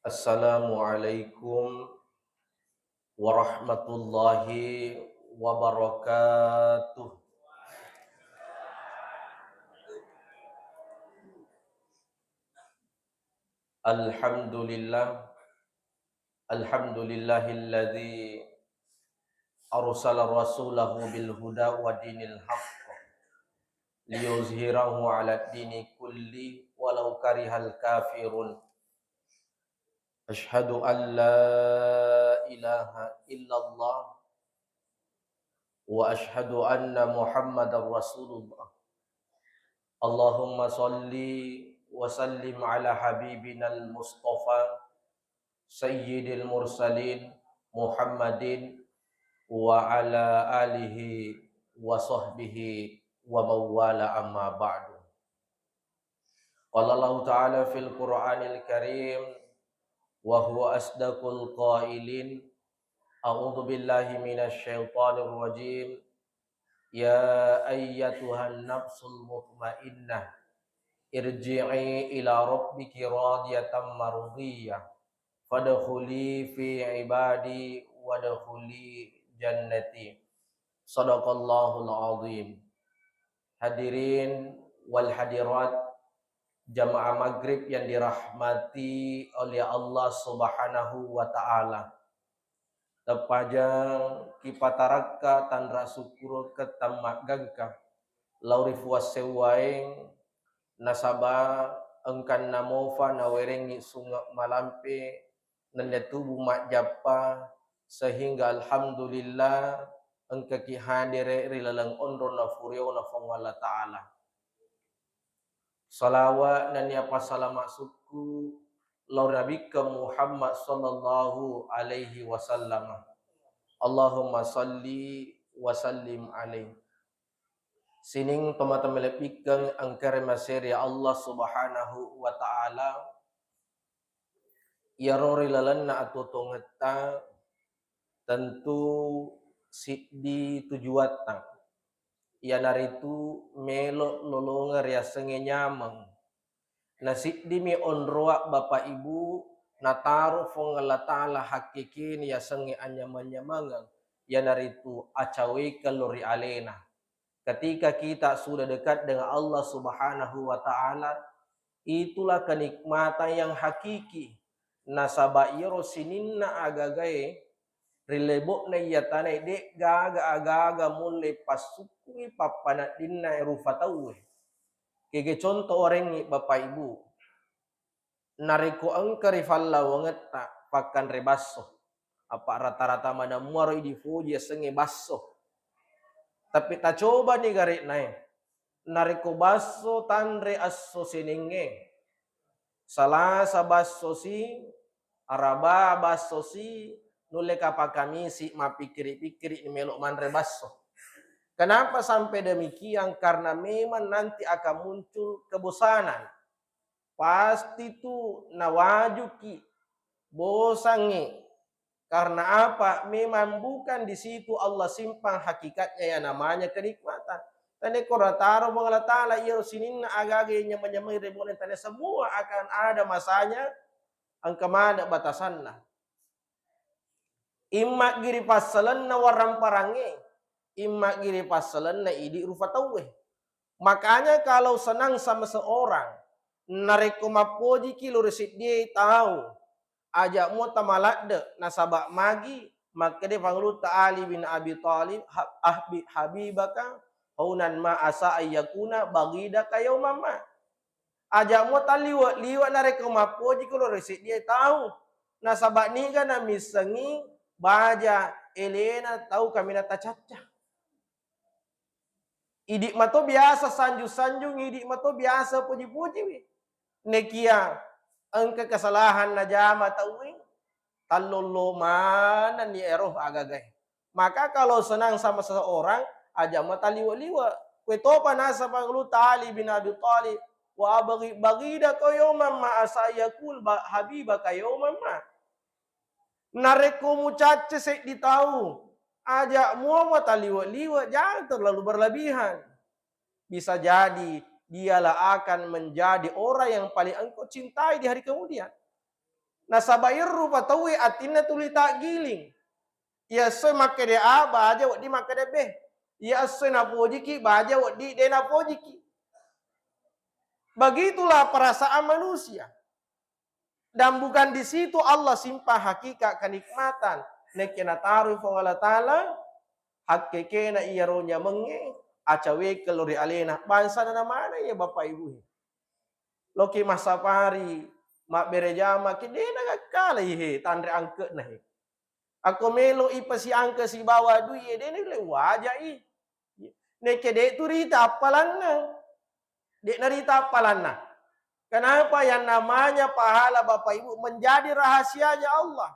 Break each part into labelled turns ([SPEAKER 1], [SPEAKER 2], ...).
[SPEAKER 1] Assalamualaikum warahmatullahi wabarakatuh. Alhamdulillah, alhamdulillahilladzi arsala rasulahu bil huda wa dinil haqq liyuzhirahu 'ala dini kulli walau karihal kafirun. Asyhadu an la ilaha illallah wa asyhadu anna Muhammadar Rasulullah. Allahumma salli wa sallim ala habibinal Mustafa Sayyidil Mursalin Muhammadin wa ala alihi wa sahbihi wa mawala amma ba'du. Qala Allah Ta'ala fil Qur'anil Karim wa huwa asdaqul qailin. A'udzu billahi minasy syaithanir rajim. Ya ayyatuhan nafsul mutmainnah irji'i ila rabbiki radiyatan mardiyah fadkhuli fi ibadi wadkhuli jannati. Shadaqallahul azim. Hadirin wal hadirat jamaah maghrib yang dirahmati oleh Allah Subhanahu wa taala. Tepajang kipataraka tanra syukur ketamak gangka laurif wasewaing nasaba engkan namofa nawerengi sunga malampe nenetubu mak japa sehingga alhamdulillah engka ki hadire rilalang ondro na furio na fongwala ta'ala. Salawat dan ya pasalamak suku laur nabika Muhammad sallallahu alaihi wasallam. Allahumma salli wa sallim alaihi. Sining teman-teman lepikang angkara maseri Allah Subhanahu wa taala ya rori lalanna atau tongeta tentu siddi tujuatan ya naritu melo lolongar ya senge nyamang na siddi mi onroa bapak ibu nataru fong Allah taala hakikin ya senge anyaman-nyamangang ya naritu acawe kalori alena. Ketika kita sudah dekat dengan Allah Subhanahu wa taala, itulah kenikmatan yang hakiki. Nasaba iro sininna agagae rilebok na yatane de gaga agaga mulai pasukui papana dinna erufatawe. Kege contoh orang ni bapak ibu. Nariko angkari falla wangeta pakan rebasso. Apa rata-rata mana muaro di fuji senge basso. Tapi tak coba nih garik naik. Nariko baso tanre aso sinenge. Salasa baso si, araba baso si, nule kapakamisi mapikiri-pikiri melok manre baso. Kenapa sampai demikian? Karena memang nanti akan muncul kebosanan. Pasti tu nawajuki bosangi. Karena apa? Memang bukan di situ Allah simpan hakikatnya yang namanya kenikmatan. Tadi korataro mengalah taala iro sininna agaganya menyemai rebuan tadi semua akan ada masanya angka mana batasanna. Imma giri pasalanna waram parange, imma giri pasalanna idi rufatawe. Makanya kalau senang sama seorang, nareko mapoji kilo resit dia tahu. Ajak mu tamalakde nasabak magi maka dia panggil Ali bin Abi Thalib habibaka hunan ma asa ayyakuna bagida kayo mama. Ajak mu liwat nareka mapoji kalau resik dia tahu nasabak ni kan misangi baja Elena tahu kami nata caca. Idik mato biasa sanju-sanjung, idik mato biasa puji-puji. Nekia angka kesalahan najama tauing talolo mana ni eroh agagay. Maka kalau senang sama seseorang aja mata liwa-liwa. Kue topa nasa panglu Ali bin Abi Thalib wa bagida kayoman ma asayakul habiba kayoman ma. Nareko mucace sek ditahu. Ajak mua mata liwa-liwa, jangan terlalu berlebihan. Bisa jadi dialah akan menjadi orang yang paling engkau cintai di hari kemudian. Nasabair rupa tawi atina tuli tak giling. Ya soy makade A baja wadi makade B. Ya soy na pojiki baja wadi de na pojiki. Begitulah perasaan manusia. Dan bukan di situ Allah simpah hakikat kenikmatan. Nekena taruh Allah Ta'ala hakikena iya ronya menge acawe kelori alena bangsa na mana ya Bapak Ibu. Loki masapari mak berejama kidena kala ihe tandre angke nah. Aku melo ipasi angke si bawa duit dene le wajah i. Neke dek tu rita apalanna. Dek narita apalanna. Kenapa yang namanya pahala Bapak Ibu menjadi rahasianya Allah.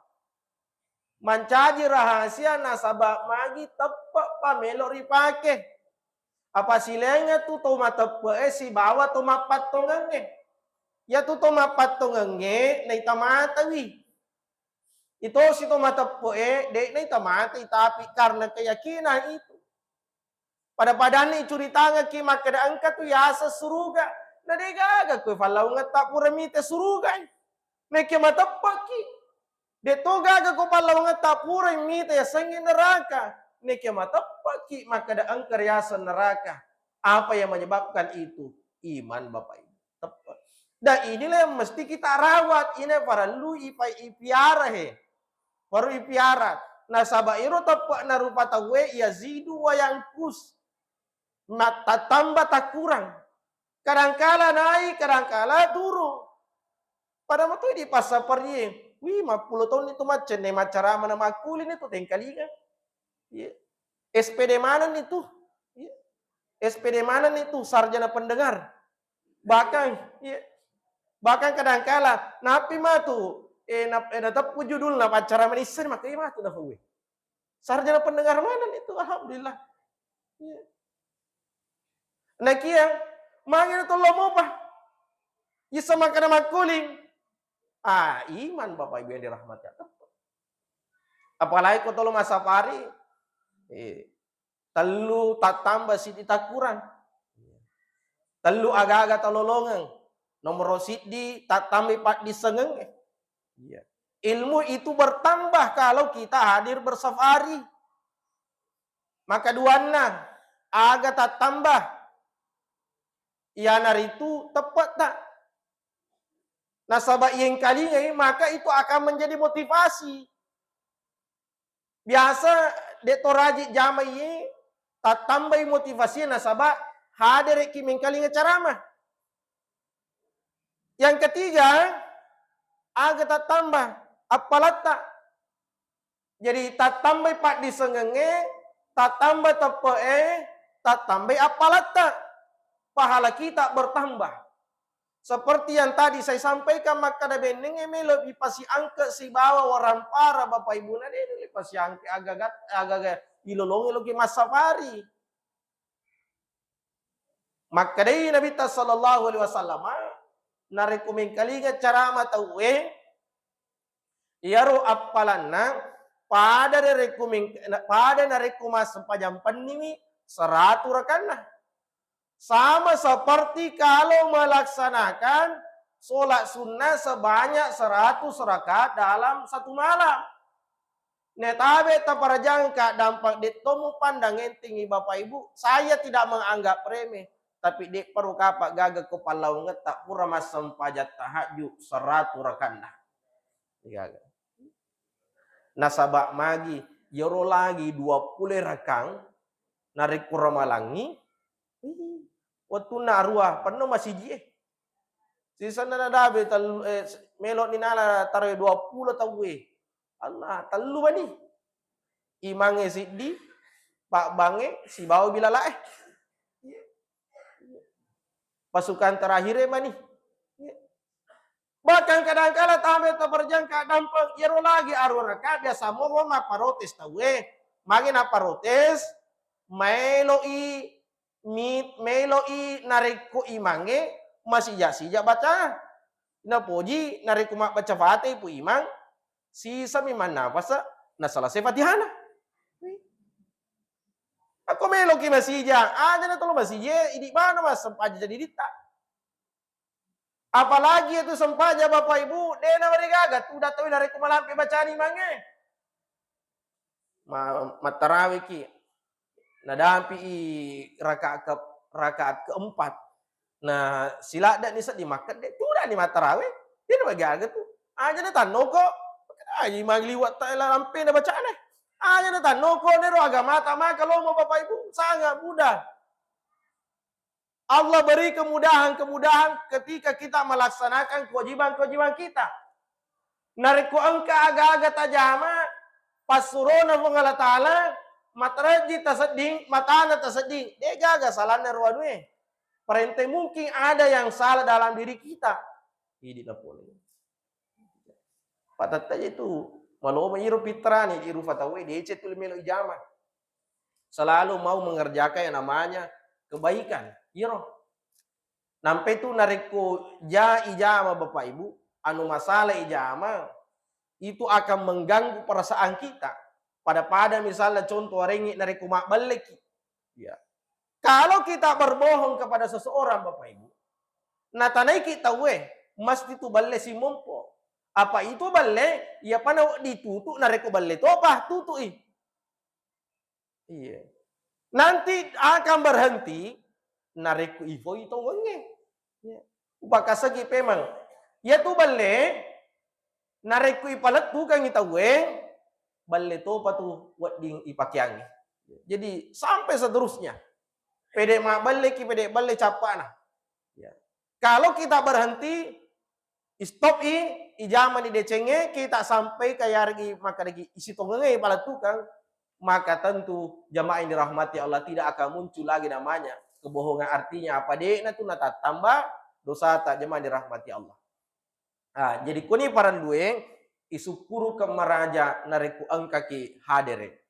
[SPEAKER 1] Mencaji rahasia nasabak magi tepak pamelo ripake. Apa silenga tu toma tepe si bawa toma patongenge. Ya tu toma patongenge na itamata wi. Itu si toma tepe dek na itamata tapi karena keyakinan itu. Pada padani curitanga ki makada angkat tu yasa suruga. Na degaga ko falau ngata puramite suruga. Neke matapaki. De toga ko palau ngata puramite ya sangin neraka. Neke matapaki makada angkar yasa neraka. Apa yang menyebabkan itu? Iman Bapak Ibu. Tepat. Dan inilah yang mesti kita rawat. Ini para lu ipiara he. Baru ipiara. Nah sabairu tepat narupa tawe yazidu wa yangkus. Mata tambah tak kurang. Kadangkala naik, kadangkala turun. Pada waktu di pasar pergi, wih 50 tahun itu macam ne macara mana makulin itu tengkalinga. Ya. SPD mana itu? Ya. SPD mana itu sarjana pendengar. Bahkan ya. Bahkan kadangkala napi mah tu tetap judul na acara manisan makanya mah tu dah we. Sarjana pendengar mana itu alhamdulillah. Ya. Nah kia, mangin itu lomo pa. Isa makana makuling. Iman Bapak Ibu yang dirahmati Allah. Apalagi kau tolong masafari. Telu tak tambah sidi tak kurang. Telu agak-agak talolongan. Nomor sidi tak tambah pak disengeng. Ilmu itu bertambah kalau kita hadir bersafari. Maka duana agak tak tambah. Ianar itu tepat tak? Nasabah yang kalinya maka itu akan menjadi motivasi. Biasa detoraji jamai tak tambah motivasi nasabah hadir kimeng kalinya ceramah. Yang ketiga agak tak tambah apalat tak. Jadi tak tambah pak disengenge, tak tambah tepe, tak tambah apalat tak. Pahala kita bertambah. Seperti yang tadi saya sampaikan maka ada beneng lebih pasti angka si bawa orang para Bapak Ibu nade lebih pasti angka agak ilolongi lagi masa pari. Maka dari Nabi sallallahu alaihi wasallam narekomend kalinya cara matawe yaro apalanna pada narekomas sempajam panimi 100 rakanah. Sama seperti kalau melaksanakan sholat sunnah sebanyak 100 rakaat dalam satu malam. Netabe taparajangka dampak ditomu pandang tinggi Bapak Ibu. Saya tidak menganggap remeh. Tapi dek perlu kapak gagal kepalau ngetak pura masam pajat tahajud 100 rakaat. Nasabak magi yoro lagi 20 rakang narik kuramalangi. Waktu narua penuh masih jie. Sisa nana dabe melot ni nala taruh 20 tahu Allah telu bani. Imange siddi Pak Bange si bawa bila lah pasukan terakhir mani. Bahkan kadang-kala tabe terperjangka dampak yero lagi aruraka biasa mau parotes tahu mangin parotes meloi nariko imange masih sija baca. Na poji nariko mak baca Fatih pu imang sisa miman nafasa na selesai Fatihana. Aku meloki masih aja na tolo masih idi mana mas sempat jadi dita. Apalagi itu sempaja Bapak Ibu, dena marigaga udah tahu dari kumalampi bacani mange. Matarawih ki nadampi rakaat keempat. Nah, sila dak nisa dimakan deh, tuh dah di matarawih. Dia bagi aga tuh. Aja na tanno kok. Aja magliwat ta lampi na bacaan eh. Aja na tanno ko nero agama tama kalau mau Bapak Ibu sangat mudah. Allah beri kemudahan-kemudahan ketika kita melaksanakan kewajiban-kewajiban kita. Nariku angka aga-aga tajama pasurona Allah Ta'ala mataraji tasading, matana tasading. Dia gaga salahnya ruanwe. Perente mungkin ada yang salah dalam diri kita. Ini boleh. Patata itu malu menyiru fitrani iru fatawe dia cetul melo ijama. Selalu mau mengerjakan yang namanya kebaikan. Iro. Nampai itu nariku ijama Bapak Ibu, anu masalah ijama itu akan mengganggu perasaan kita. Pada misalnya contoh rengi nariku mak balik. Ya. Kalau kita berbohong kepada seseorang Bapak Ibu, nah tanai kita mesti tu balle si mompo. Apa itu balle? Ya pana ditutup nariku balle to apa tutu Iya. Nanti akan berhenti nariku ivo itu wenge. Ya. Upakasagi pemang. Ya tu balle nariku ipalat tukang kita balle to patu wat ding ipakyang. Jadi sampai seterusnya. Pede mak balik, pede balik capana. Ya. Kalau kita berhenti, stop ijama di decenge, kita sampai kayak lagi maka lagi isi tongenge pala tukang, maka tentu jamaah yang dirahmati Allah tidak akan muncul lagi namanya kebohongan. Artinya apa deh? Nah tuh nata tambah dosa tak jamaah dirahmati Allah. Nah, jadi kuni para dueng isukuru ke meraja nariku angkaki hadere.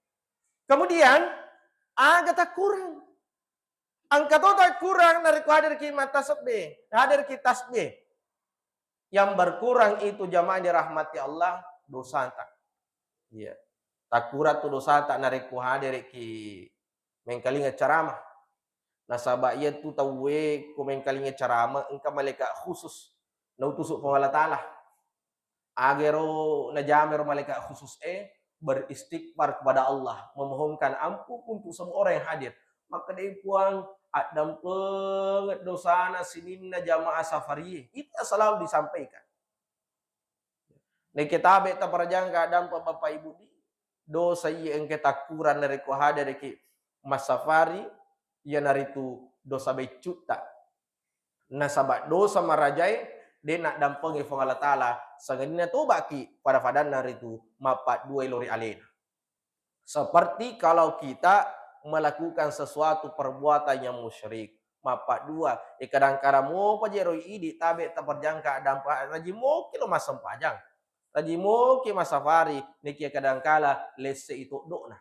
[SPEAKER 1] Kemudian agak tak kurang. Angka total kurang dari hadir ki matasbe, hadir ki tasbih. Yang berkurang itu jamaah dirahmati Allah dosa tak. Iya. Takurat tu dosa tak nariku hadir ki mengkalinga ceramah. Nasabak ia tu tahu ku mengkalinga ceramah engka malaikat khusus na utusuk Allah Ta'ala. Agero najamer malaikat khusus beristighfar kepada Allah, memohonkan ampun untuk semua orang yang hadir. Maka dia puang adam penget dosana sininna jamaah safari itu selalu disampaikan. Nek kita ta parajangka adam Bapak Ibu di dosa yang kita kurang dari ko hadir ki mas safari ya naritu dosa becuta. Nasabak dosa marajai dia nak dampengi fong Allah Ta'ala sanganina to baki pada fadan naritu mapat dua lori alena. Seperti kalau kita melakukan sesuatu perbuatan yang musyrik. Mapak dua. Kadang-kadang mau pajeroi idi tabe tak berjangka dampak raji mo kilo masam pajang. Raji mo ki masafari niki kadang-kala lese itu dokna.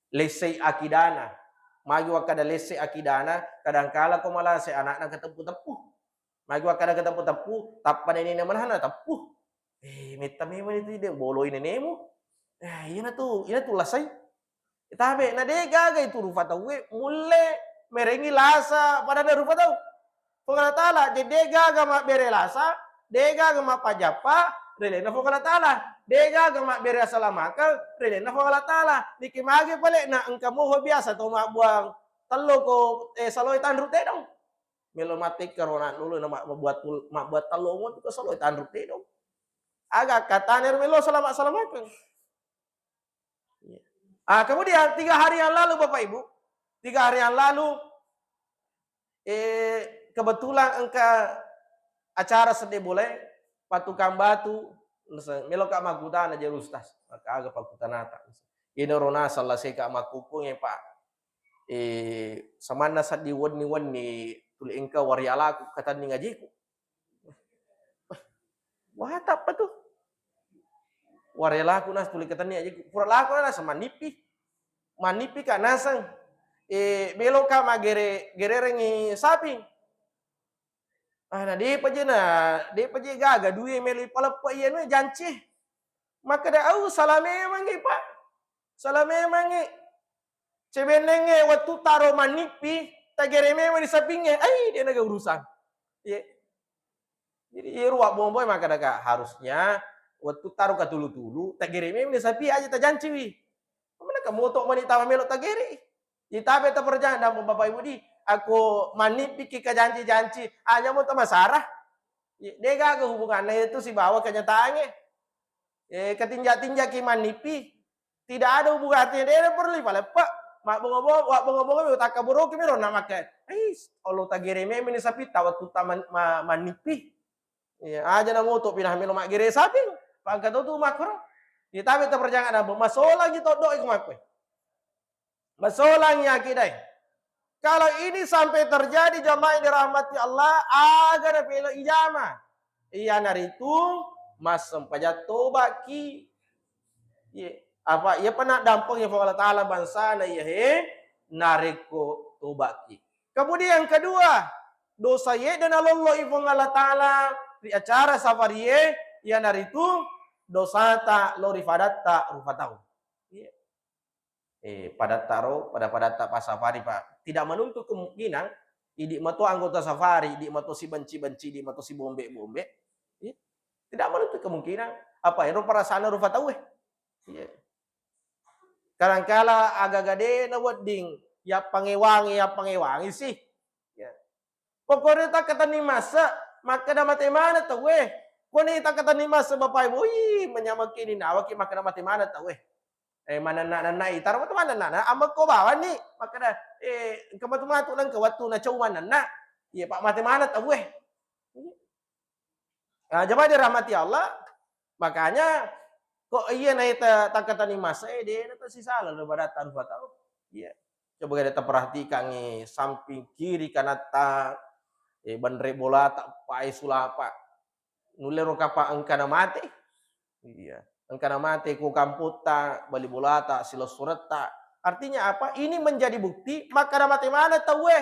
[SPEAKER 1] Lese akidana. Magi wakada lese akidana kadang-kala ko malah se anak nang ketepu-tepu. Magi wakada ketepu-tepu tapan ini namanya tepu. Meta memang itu dia boloi nenemu. Iya na tu lasai. Tabe na de gaga itu rufa tau mulle merengi lasa pada na rufa tau. Fongala Ta'ala jadi gaga mak bere lasa, de gaga mak pajapa, rele na fongala Ta'ala. De gaga mak bere asalamaka, rele na fongala Ta'ala. Dikimage pale na engka mo biasa to mak buang telo ko saloy tandruk te dong. Melo matik karona dulu na mak buat telo mo to saloy tandruk te dong. Aga kataner melo salamak-salamakan. Kemudian 3 hari yang lalu Bapak Ibu, 3 hari yang lalu kebetulan engka acara sedih boleh patukang batu melokak makutan aja rustas maka agak pakutanata ini rona salah seka makukung ya Pak samana sad di wani tuli engka warialaku kata ni ngajiku wah apa tuh warialaku nas tuli kata ni ajiku pura laku nas manipi ka nasang belok ka magerengi sapi nah dia paje gaga duwe meli palapa iya no janci maka da au salame mangi Pak salame mangi cebenenge waktu taro manipi tagere mema di sampingnya dia naga urusan Jadi ruak bomboy maka daga harusnya waktu taruh ke tulu-tulu tagere me sapi aja tajanci wi. Mana kamu tok wanita melok tagere. Itabe ta perjalanan dan bapak ibu di aku manipi ke janji-janji hanya mau masarah. Dia gak hubungannya itu si bawa kenyataannya. Ketinjak-tinjak ki manipi tidak ada hubungan artinya dia perlu lepak. Mak bongobongo tak kaburo ki mero nama ke. Allah tagere me sapi tawat tu manipi. Ya, aja na moto pinah melo mak gere sapi. Pagka tu makro. Itabe ta perjalanan abo masolang gitu doi kumakwe. Masolangnya kidai. Kalau ini sampai terjadi jamaah yang dirahmati Allah, agar pelo ijama. Iya naritu mas sempajat tobat ki. Apa ia pernah dampang ya Allah Taala bangsa na ya nariko tobat ki. Kemudian yang kedua, dosa ye dan Allah ifong Allah Taala di acara safari ya naritu dosa ta lori fadatta rufatau. Pada tak pas safari Pak. Tidak menuntut kemungkinan idik mato anggota safari, idik mato si benci-benci, idik mato si bombe-bombe. Tidak menuntut kemungkinan apa ya perasaan rupa tahu kadang-kala agak gede na wedding ya pangewangi sih. Pokoknya tak kata ni masa maka na mati mana tahu Kau ni tak kata ni masa bapak ibu menyamakin ini awak maka na mati mana tahu mana na itar mo mana na amag ko bawa ni maka na kamatumato lang kawatu na chauman na pak mati mana tahu jamaah dirahmati Allah makanya kok iya na ita takatan ni masa dia na si salah daripada tanpa tahu coba kita perhatikan samping kiri kanata bandre bola tak pai sulapa nulero kapa angkana mati angkana mati ku kamputa bali bola tak silo surata artinya apa ini menjadi bukti maka mati mana tahu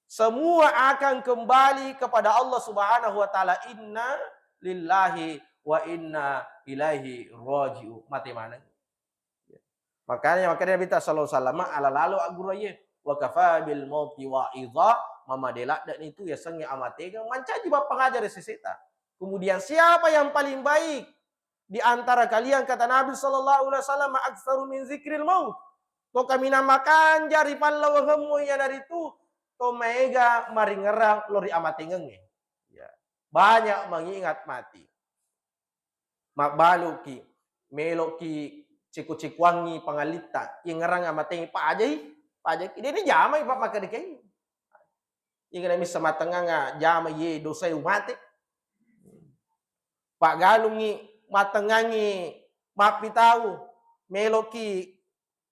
[SPEAKER 1] semua akan kembali kepada Allah Subhanahu wa taala. Inna lillahi wa inna ilaihi raji'un. Mati mana? Makanya Nabi sallallahu alaihi wasallam ala lalu aguraye wa kafa bil mauti wa idza mama delak dan itu ya sengi amatega mancaji bab pengajar seseta. Kemudian siapa yang paling baik di antara kalian kata Nabi sallallahu alaihi wasallam aktsaru min zikril maut. To kami namakan jari pallaw hemu ya dari itu to mega maringerang lori amatengeng banyak mengingat mati mak baluki meloki ciku-cikwangi pangalita yang ngerang amatengi pak ajai ini jamai pak maka dikai yang nami sama tengah nga jamai ye dosa umate pak galungi matengangi mapi tahu meloki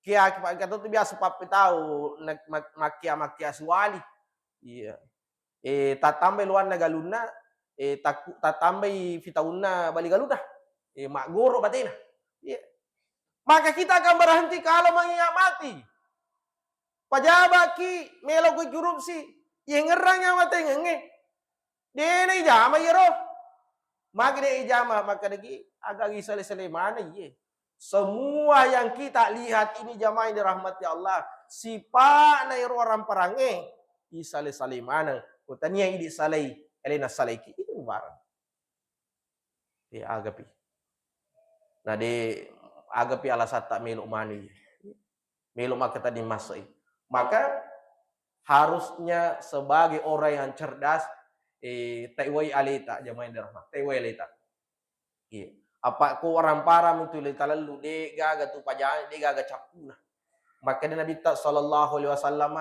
[SPEAKER 1] kia kata tu biasa papi tahu makia suali tatambai luar na galuna tatambai fitauna bali galuna mak goro batina maka kita akan berhenti kalau mengingat mati pajabaki melo ko korupsi yang ngerang yang mati ngenge dene ijama yero maka de ijama maka lagi agak gisale-sale mana semua yang kita lihat ini jamaah yang dirahmati Allah sipa na orang perange isale-sale mana utania idi salai elena salaiki itu barang agapi nah de agapi alasat tak meluk mani meluk maka tadi masai maka harusnya sebagai orang yang cerdas taiwai alita jamaah yang dirahmati taiwai alita apa ko orang param itu talalu de gaga tu pajangan de gaga capuna maka Nabi sallallahu alaihi wasallam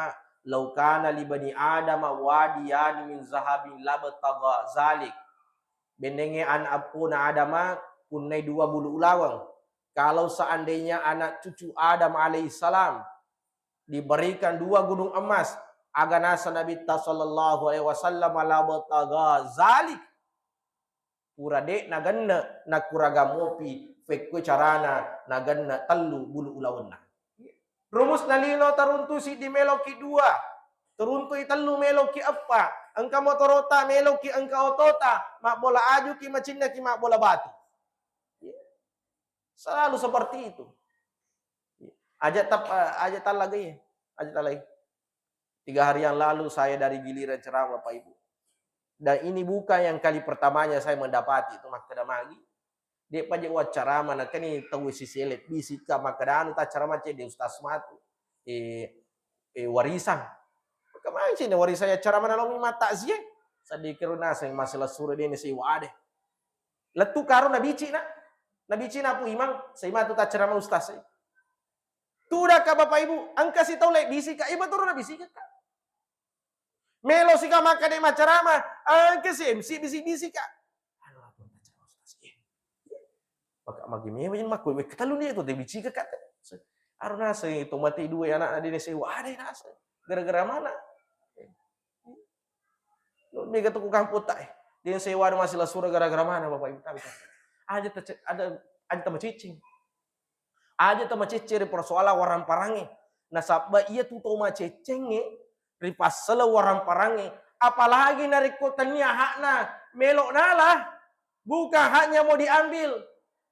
[SPEAKER 1] law kana li bani adam wadiyan min zahabin labtagha zalik benenge an apuna adama punai 2 bulu ulawang kalau seandainya anak cucu Adam alaihissalam diberikan 2 gunung emas aganasa Nabi sallallahu alaihi wasallam labtagha zalik kurade naganna nakuraga mopi fekwe carana naganna tallu bulu ulawanna rumus nalilo taruntu si di meloki 2 teruntu itallu meloki apa angka motorota meloki angka otota mak bola aju ki macinna ki mak bola batu selalu seperti itu aja tal lagi 3 hari yang lalu saya dari giliran ceramah Bapak Ibu. Dan ini bukan yang kali pertamanya saya mendapati itu makadamagi. Dia pajak wacara mana kan ini tahu sisi elit bisika makadanu tak ceramah cek di Ustaz Matu. Warisan. Kemarin sih warisan ya ceramah nalongi mata sih. Sedikit nasa yang masalah surah ini sih wade. Letu karo nabi Cina. Nabi Cina pu imam, saya matu tak ceramah Ustaz. Tudah ka Bapak Ibu, angka si tahu lek bisika, iba turun na bisika. Melo sika maka de macarama, angka si MC bisik-bisik ka. Ano ako ta ceramah Ustaz. Baka magimeme yan makoy, katalun niya ito de bisika ka. Aro nasa itu mati dua anak na din sa ada nasa. Gara-gara mana? No mega to kang puta eh. Din sewa masih lasura gara-gara mana Bapak Ibu tahu. Ada macicing. Ada macicing persoalan orang parange. Nasabah iya tu tau macicenge ripasala orang parange. Apalagi dari kotanya hakna melok nala. Bukan haknya mau diambil.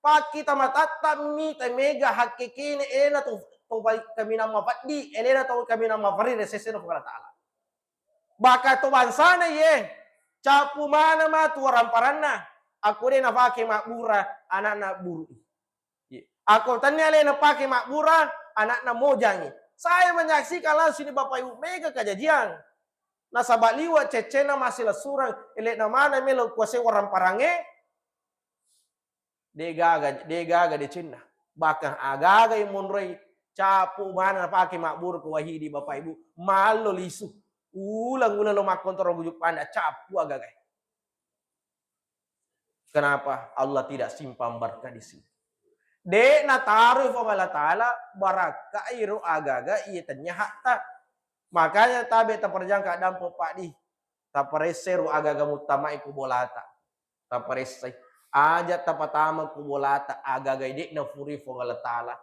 [SPEAKER 1] Paki tamatata mi mega hakikini ena tu kami nama faddi ena tu kami nama farid seseno Allah taala. Baka tu bansana ye. Capu mana ma tu orang paranna. Aku dia nak pakai makbura anak-anak buru. Aku tanya le nak pakai makbura anak-anak mojangi. Saya menyaksikan langsung di Bapak Ibu mega kejadian. Nasabak liwat cecena masih lesurang elek nama na melo kuasa orang parange. Degaga di Cina. Bahkan agaga yang monroi capu mana pakai makbur ke wahidi Bapak Ibu malu lisu. Ulang-ulang lo makon torogujuk panda capu agaga. Kenapa Allah tidak simpan berkah di sini? Dek na taruh Allah Ta'ala barakah iru agaga iya tanya hakta. Makanya tabe terperjangka dampo pak di. Tapareseru agaga mutama iku bolata. Taparese aja tapatama ku bolata agaga dek na furi Allah Ta'ala.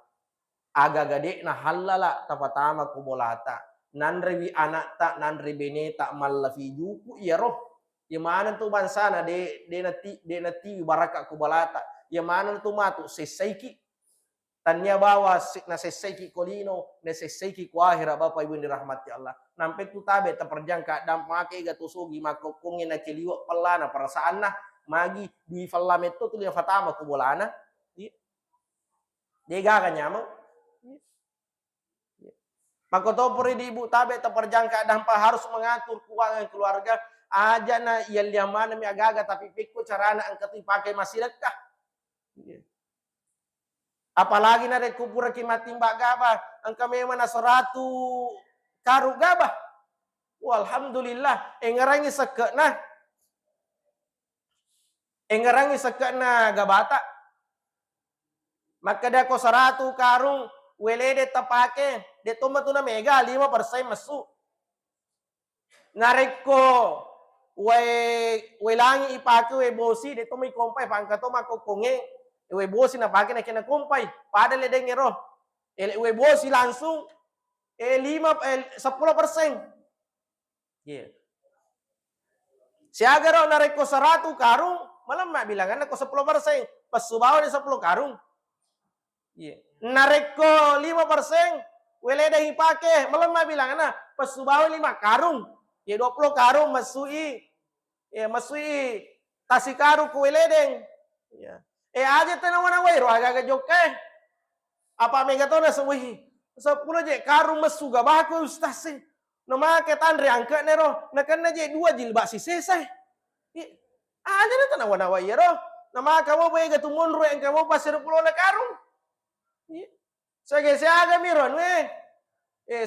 [SPEAKER 1] Agaga dek na halala tapatama ku bolata. Nanrewi anak tak nanri beneta malafi juku iya roh. Yang mana tu bansana de nati baraka kubalata. Yang mana tu matu sesaiki. Tanya bawa na sesaiki kolino, na sesaiki kuahira Bapak Ibu dirahmati Allah. Nampai tu tabe terperjangka dan pakai gatusugi makokongin na kiliwa pelana perasaan na magi di falameto tu dia fatama kubolana. Dia gaga nyamang. Makotopori di ibu tabe terperjangka dan harus mengatur keuangan keluarga. Aja na yang mana mi agaga tapi pikku carana angkat dipakai masih dekat. Apalagi na rekupura kimati mbak gabah angka memang 100 karu gabah. Walhamdulillah engarangi sekena gabata. Maka dia ko 100 karung welede tapake de toma tu na mega 5% masuk. Nareko langi ipake we bosi de to may kompay pangka to makokonge we bosi na pake na kina kompay padale de ngero we bosi langsung 10% yeah. Siaga raw nareko 100 karung malam mak bilangan ko 10% pas subaw de 10 karung yeah. Nareko 5% welede ipake malam mak bilangan na pas subaw 5 karung ya 20 karung masui tasikaru kueledeng ya aja tenawana wairo aga joke apa megatona sewi 10 je karung masuga baku ustaz nama ke tandre angka nero nakana je 2 jilbab si sesai aja na tenawana wairo nama kamu bega tumunro yang kamu pasir pulau le karung saya aga miron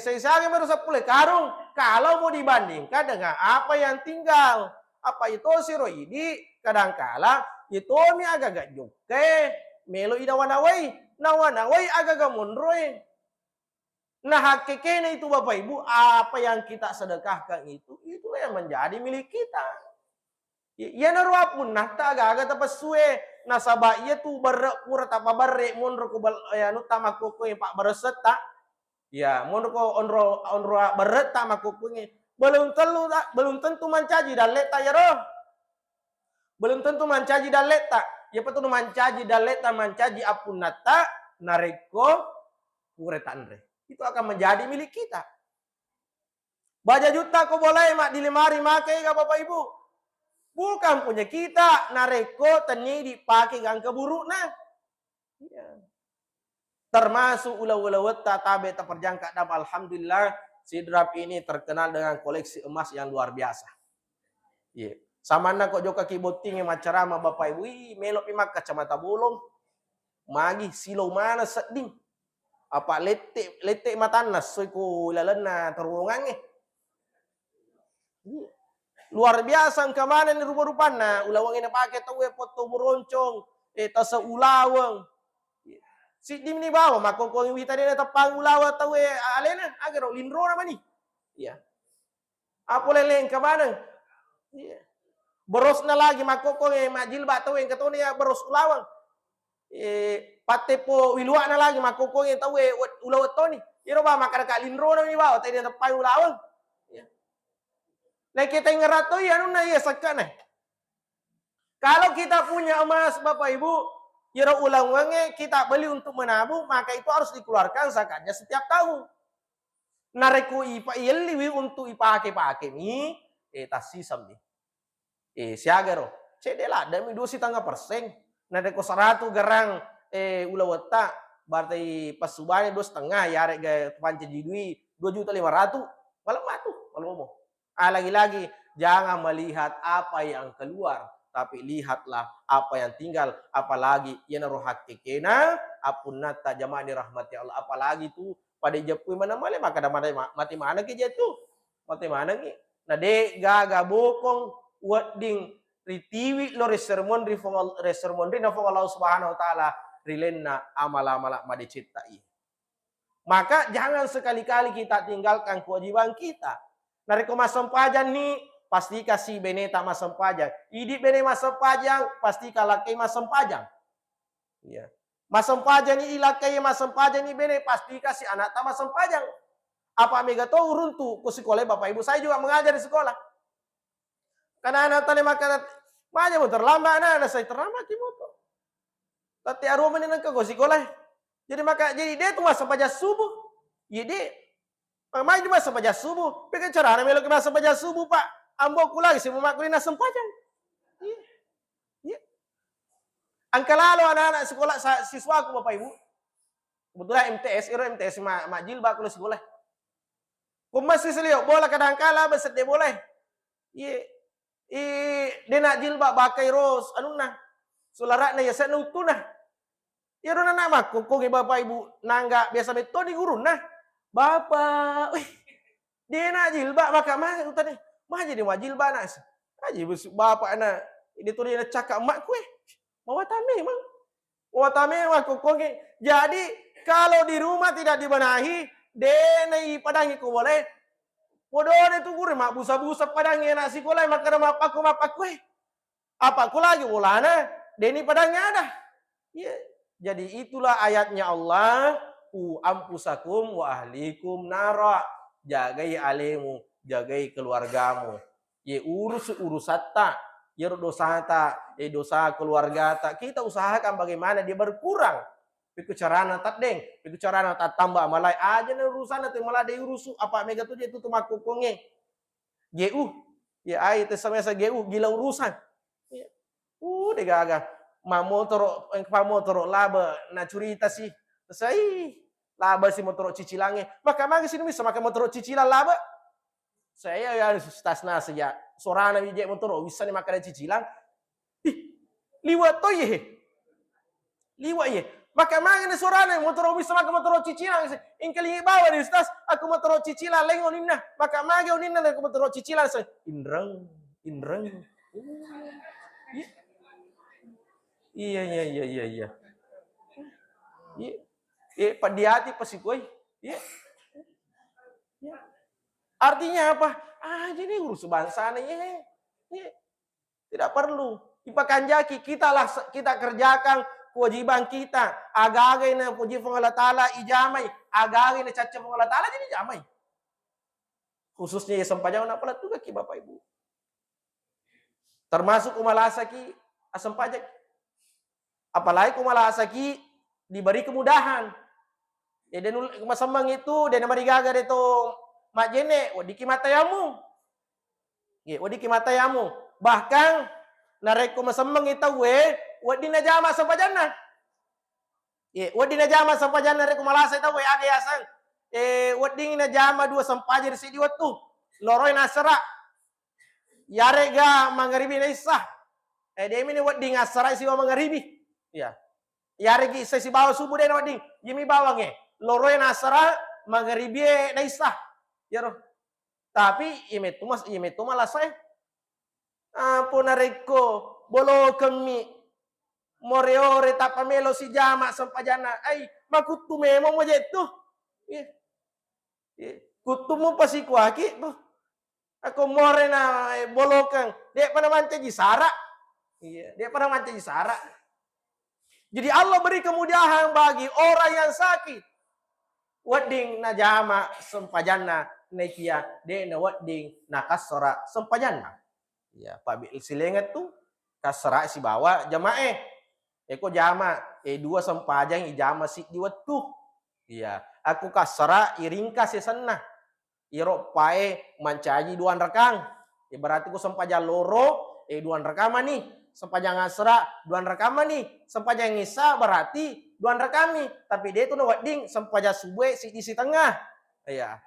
[SPEAKER 1] saya aga miron 10 karung kalau mau dibandingkan dengan apa yang tinggal apa itu siro ini kadangkala itu mi agak joke melo inawanawai nawanawai agak munroy. Nah hakikatnya itu Bapak Ibu apa yang kita sedekahkan itu yang menjadi milik kita. Ya naruh pun nah tak agak tapasue nasabah iya tu berpura tapa barre munro ko ya nutama ko Pak bereseta ya munro ko onro bereta makukungi belum tentu mancaji dan leta ya roh. Belum tentu mancaji dan leta. Ya betul mancaji dan leta mancaji apunata nareko kuretanre. Itu akan menjadi milik kita. Baja juta kau boleh mak di lemari makai gak Bapak Ibu. Bukan punya kita, nareko tani dipakai gang keburu nah. Iya. Termasuk ulah-ulah tabe terperjangka dan alhamdulillah Sidrap ini terkenal dengan koleksi emas yang luar biasa. Iya. Sama nak kok joka kiboting yang macarama Bapak Ibu, melok pimak kacamata bolong. Magi silo mana seding. Apa letek matanas so ko lalana terowongan luar biasa ke mana ni rupa-rupana ulawang ina pakai tahu foto beroncong tasa ulawang si dim ni bawa makong wita dia tepang ulawa tahu alena agar lindro nama ni ya apa leleng ke mana ya boros na lagi makong majil ba tahu yang ketone ya boros ulawang pate po wilua na lagi makong yang tahu ulawat to ni iro ba makar ka lindro na ni bawa tahu dia tepang ulawang nah kita ngerato ya nuna ya sakana. Kalau kita punya emas Bapak Ibu, ya ulang uangnya kita beli untuk menabung, maka itu harus dikeluarkan zakatnya setiap tahun. Nareku ipa yeliwi untuk ipake ni, tasisam ni. Siagero, cedela demi 2,5%. Nareku 100 gerang ulawata, berarti pas subahnya 2,5 ya rega panca jidui 2.500.000. Malam matu, malam mau. Lagi-lagi jangan melihat apa yang keluar, tapi lihatlah apa yang tinggal. Apalagi yang roh hakikena apunata jamani rahmati Allah. Apalagi itu pada jepui mana male maka mati mana ke jatuh mati mana ki. Nah de gaga bokong wading ritiwi lo resermon na fong Allah Subhanahu wa taala rilenna amala-amala made ciptai. Maka jangan sekali-kali kita tinggalkan kewajiban kita. Nariko masam pajang ni pasti kasih beneta masam pajang. Idi bene masam pajang pasti kalakai masam pajang. Ya. Masam pajang ni ilakai masam pajang ni bene pasti kasih anak ta masam pajang. Apa mega to uruntu ku sekolah Bapak Ibu saya juga mengajar di sekolah. Karena anak tane makan banyak motor lambat anak saya terlambat di motor. Tapi arwah menenang ke sekolah. Jadi maka jadi dia tu masam pajang subuh. Jadi main cuma sepaja subuh, pikir cara melok kena sepaja subuh pak, amboku lagi sih memakulin sempajang. Iya. Angka lalu anak-anak sekolah siswaku Bapak Ibu, kebetulan MTS mak jilbab kalau sekolah. Kau masih seliok bola kadang-kala beset dia boleh. Iya. Dia nak jilbab bakai ros, anu nah, sularak na ya saya nutuna. Ya rona nama kau Bapak Ibu nangga biasa betul di guru nah. Bapak, dia nak jilbab bakal mah tadi. Mah jadi wajib jilbab nak. Aji bapak nak ini tu dia cakap mak kue. Mau tame mang. Mau tame mah kokong. Jadi kalau di rumah tidak dibenahi, denai padangi ko boleh. Podone tu gure mak busa-busa padangi nak sekolah makan mapak kue. Apa ku lagi ulana? Deni padangnya ada. Ya. Jadi itulah ayatnya Allah. Ampusakum wa ahlikum nara, jagai alemu, jagai keluargamu. Ye urusata, ye dosata, dosa keluarga tak. Kita usahakan bagaimana dia berkurang. Piku carana tak deng, piku carana tak tambah malai aja nih urusan itu malah dia urusu apa mega tuh itu tuh makukongnya. Geu, ya ai itu sama geu gila urusan. Deh gaga. Motor laba na curita sih. Saya laba si motor cicilannya. Maka mangga sini bisa makan motor cicilan laba. Saya ya tasna saja. Sorana bijak motor bisa nih makan cicilan. Liwat to ye. Liwat ye. Maka mangga nih sorana motor bisa makan motor cicilan. Ingkali bawa di tas aku motor cicilan lengo ninna. Maka mangga ninna aku motor cicilan saya. Indrang. Iya. Pak di hati pasti koi. Ya. Artinya apa? Jadi urus bangsa nih. Tidak perlu. Ipakan jaki kita kerjakan kewajiban kita. Agak na puji Allah Taala ijamai. Agak na caca Allah Taala jadi jamai. Khususnya ya sempajang nak pala juga ki Bapak Ibu. Termasuk umalasaki asam pajak. Apalagi umalasaki diberi kemudahan. Ya dan masambang itu dan marigaga itu mak jene wadi ki matayamu. Ye, wadi ki matayamu. Bahkan nareko masamang itawe wadi na jama sampajana. Ye, wadi na jama sampajana reko malasa itawe aga yasan. Wadi na jama dua sampajar si diwatu. Loroi nasara. Yare ga mangaribi na isa. Demi ni wadi ngasara si wa mangaribi. Ya. Yare gi si bawa subuh deh wadi. Yimi bawange. Loroi nasara mangaribi na isa. Ya roh. Tapi imetu malas saya. Ampun nareko bolo kami moreore tapamelo si jama sampajana. Ay makutu memo mo jetu. Kutumu pasi kuaki tuh. Aku more na bolokan. Dia pada manca jisara. Iya, dia pada manca jisara. Jadi Allah beri kemudahan bagi orang yang sakit. Wading na jama sampajana nekia de na wading na kasara sampajana. Ya, Pak Bil silengat tuh kasara si bawa jamaah. Eko jama dua sampajang ijama si diwatu. Iya, aku kasara iringkas ya sana. Iro pae mancaji duan rekang. Berarti ku sampaja loro duan rekama nih. Sampaja ngasra duan rekama nih. Sampaja ngisa berarti duan rekami. Tapi dia itu wading sampaja subuh si isi tengah. Iya.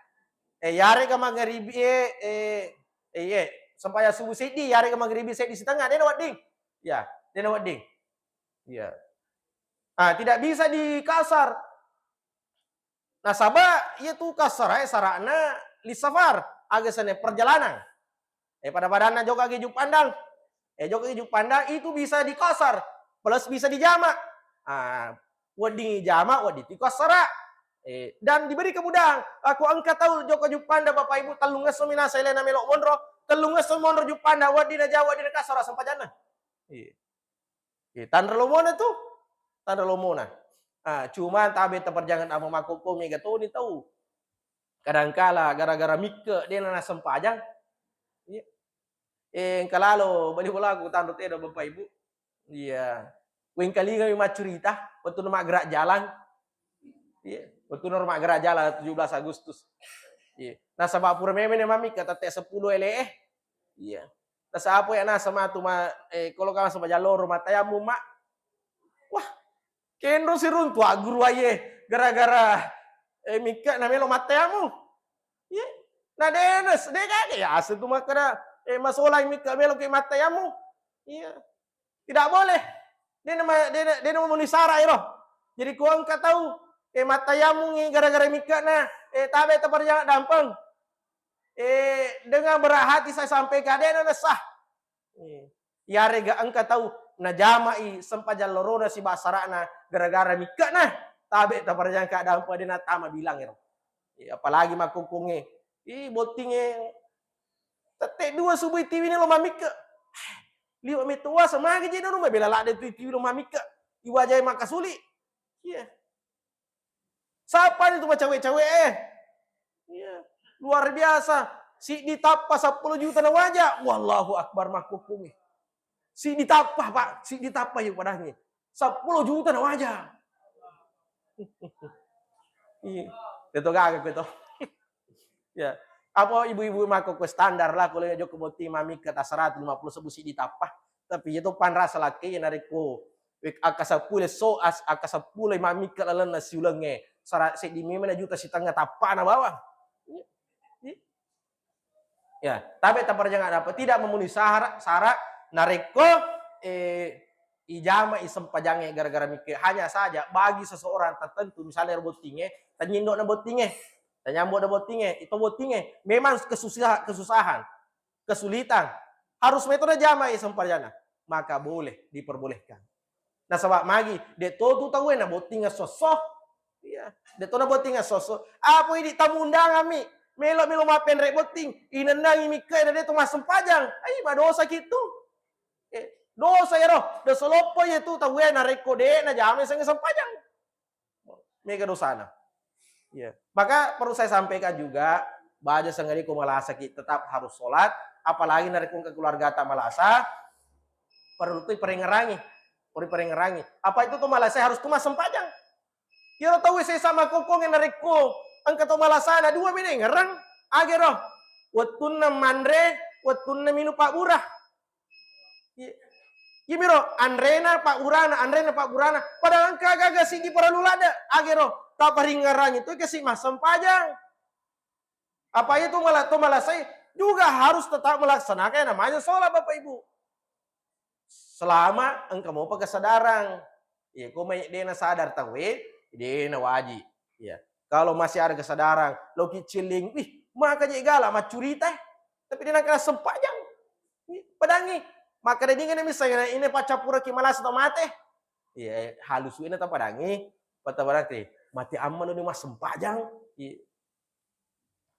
[SPEAKER 1] Yare ka magharibi sampaja subuh sidi yare ka magharibi si isi tengah dia wading. Ya, dia wading. Iya. Tidak bisa dikasar. Nasabah itu kasar sarana lisafar agasane perjalanan. Pada badanna juga gejuk pandang. Juga gejuk pandang itu bisa dikasar plus bisa dijama. Wadi jama wadi tikasara. Dan diberi kemudahan. Aku angkat tahu joko jupanda Bapak Ibu talungas somina sailena melok monro, talungas monro jupanda wadi na jawa di kasara sampajana. Tandra lomona tuh. Tandra lomona. Cuma tabe terperjangan ama makoko mega tuh ni tahu. Kadangkala gara-gara mike dia nana sempajang. Kalalo bali bola aku tandut edo Bapak Ibu. Iya. Wing kali kami macurita waktu nama gerak jalan. Iya, waktu nama gerak jalan 17 Agustus. Iya. Nah sama pura meme ne mami kata teh 10 ele. Iya. Nah apa ya nah sama tu kalau kamu sama jalur rumah tayamu mak. Wah, kendo si runtu guru aye gara-gara mika namelo matayamu. Iya. Nah denes, kage ya asal tu makara masalah mika melo ke matayamu. Iya. Tidak boleh. Dia nama munisara iro. Jadi ku angkat tahu matayamu gara-gara mika na tabe terperjangan dampeng. Dengan berat hati saya sampaikan dia sah. Yare ga angkat tahu na jamai sempajan lorona si basarana gara-gara mika nah tabe terperjangan keadaan pada na tama bilang iro. Apalagi makukunge botinge tete dua subuh TV ini lo mamika. Liwa metua sama aja jadi rumah bela lade TV lo mamika. Iwajai makasuli. Iya. Siapa itu macam cewek-cewek Iya. Luar biasa. Si ditapah 10 juta na wajah. Wallahu akbar makukunge. Si ditapah Pak, si ditapah yuk padahnya. 10 juta na wajah. Iya. Itu gagak itu. Ya. Apa ibu-ibu mako ke standar lah kalau joko boti mami ke atas 150 sebusi ditapah. Tapi itu pan rasa laki yang nariko. Akasapule soas akasapule mami ke lalan nasi ulangnya. Sarat se di mana juta si tengah tapah na bawang. Ya, tapi terperjangan apa tidak memenuhi syarat nariko ijama isem pajangnya gara-gara mikir hanya saja bagi seseorang tertentu misalnya botingnya tanyindok na botingnya tanyambo na botingnya itu botingnya memang kesusahan kesulitan harus metode jama isem pajana maka boleh diperbolehkan. Nah sebab magi de todo tahu na botingnya sosok iya de todo botingnya sosok apa ini tamu undangan mi melo mapen rek boting inenangi mikir de tu masem pajang ai dosa gitu. Dosa ya roh, dosa lopo ya tu tahu na rekode na jame sing sempajang. Mega dosana. Ya. Maka perlu saya sampaikan juga, baja sengari ku malasa kita tetap harus sholat, apalagi na rekung ke keluarga ta malasa, perlu tu perengerangi. Apa itu tu malasa harus tu mas sempajang. Ya tahu saya sama kokong na reko, angkat tu malasa na dua bini ngerang, Agero, wetunna mandre, wetunna minu pak burah. Gimiro, andrena pak burana. Padahal kagak sigi para lulada. Agero, taparingarang itu kasih masam pajang. Apa itu malah saya juga harus tetap melaksanakan namanya sholat Bapak Ibu. Selama engkau mau pakai kesadaran. Ya, kau mau dia sadar tahu, dia wajib. Ya. Kalau masih ada kesadaran, lo kiciling, makanya gala mah curita, tapi dia nak sempajang. Pedangi, maka dia ingin misalnya ini pacapura kimalas atau mate. Ya, halus ini tak pedangi, patah berarti mati aman udah mas sempajang. Ya.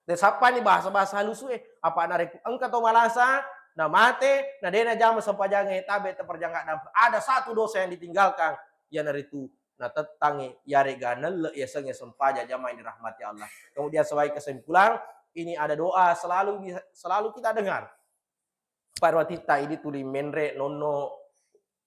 [SPEAKER 1] Dan siapa nih bahasa-bahasa halus apa narik engkau atau malasa? Nah mate, nah dia jam sempajangnya tabe terperjangak ada satu dosa yang ditinggalkan ya dari itu nah tetangi yare ganel ya senge sempaja jamaah yang dirahmati Allah. Kemudian sebagai kesimpulan ini ada doa selalu kita dengar. Parwatita ini tuli menre nono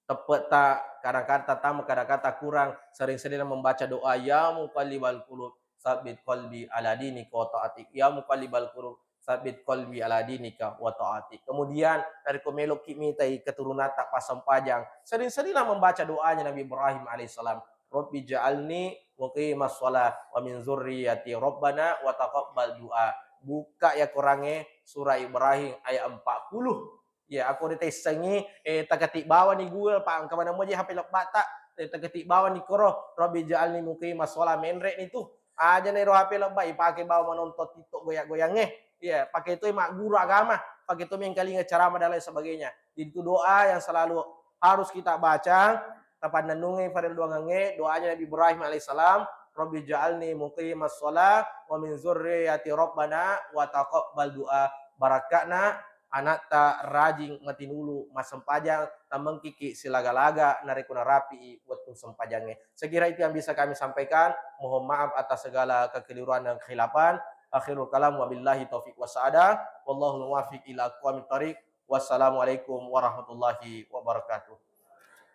[SPEAKER 1] tepeta kadang-kata kurang sering-sering membaca doa ya muqallibal qulub sabit qalbi ala dinika wa ta'atik ya muqallibal qulub sabit qalbi ala dinika wa ta'atik. Kemudian dari komelok kimitai keturunan tak pasang pajang sering-seringlah membaca doanya Nabi Ibrahim alaihissalam, Rabbi ja'alni muqimas shalah wa min dzurriyyati rabbana wa taqabbal du'a. Buka ya kurangnya surah Ibrahim ayat 40. Ya aku ditesengi tagatik bawa ni Google pa ang kamana mo di HP lok bata tagatik bawa ni koro Rabbi ja'alni muqimas shalah menrek itu aja nih HP lok bai pakai bawa menonton TikTok goyak-goyangnya. Ya, pakai itu mak guru agama, pakai itu yang kali ceramah dan lain sebagainya. Itu doa yang selalu harus kita baca. Tapan nenungi faril doangange doanya Nabi Ibrahim alaihissalam, Rabbi ja'alni muqimas shalah wa min dzurriyyati rabbana wa taqabbal du'a. Barakatna anak ta rajing mati nulu masem pajang tambang kiki silaga-laga narikuna rapi buat sempajangnya. Sekira itu yang bisa kami sampaikan. Mohon maaf atas segala kekeliruan dan khilafan. Akhirul kalam wabillahi taufiq wassadah. Wallahu muwaffiq ila aqwamit thariq. Wassalamualaikum warahmatullahi wabarakatuh.